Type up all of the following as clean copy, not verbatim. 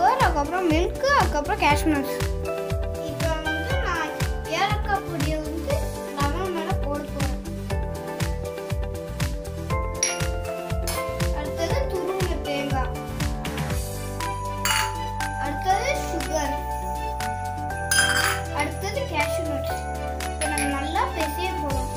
Sugar, அதுக்கப்புறம் milk, அதுக்கப்புறம் cashew nuts. இப்போ வந்து நான் ஏலக்காய் பொடியை வந்து லெமன் மேலே போட போகிறேன். அடுத்தது துருவின தேங்காய், அடுத்தது சுகர், அடுத்தது கேஷ்யூ நட்ஸ். இப்போ நம்ம நல்லா பிசைய போகிறோம்.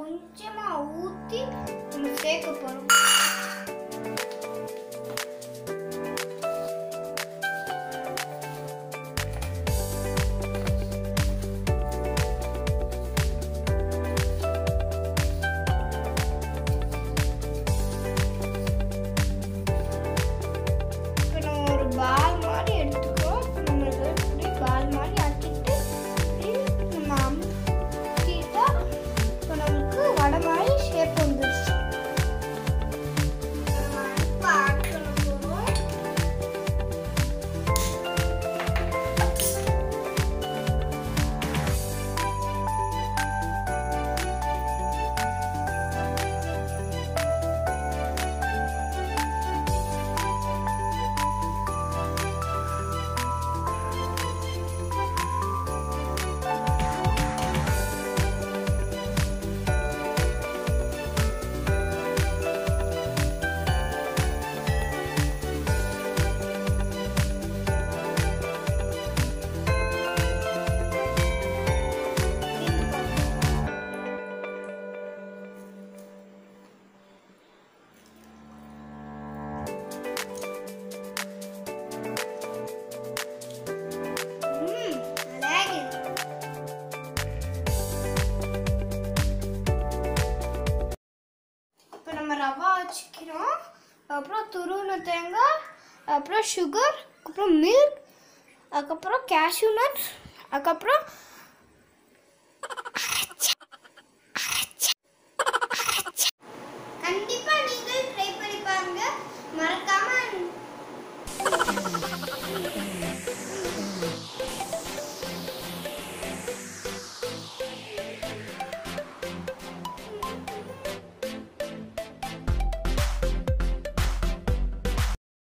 கொஞ்சமா ஊத்தி நம்ம சேர்க்க போறோம். இப்போ நம்ம ஒரு பால் மாதிரி எடுத்துக்கிறோம். நம்ம இப்படி பால் மாதிரி ஆக்கிட்டு நம்ம அமுக்கிட்டா இப்போ நமக்கு வடை மாதிரி ஷேப் வந்துருச்சு. நம்ம அடுப்பை ஆட் பண்ண போகிறோம். ரவா வச்சுக்கிறோம், அப்புறம் துருவின தேங்காய், அப்புறம் சுகர், அப்புறம் மில்க், அதுக்கப்புறம் கேஷ்யூ நட்ஸ், அதுக்கப்புறம்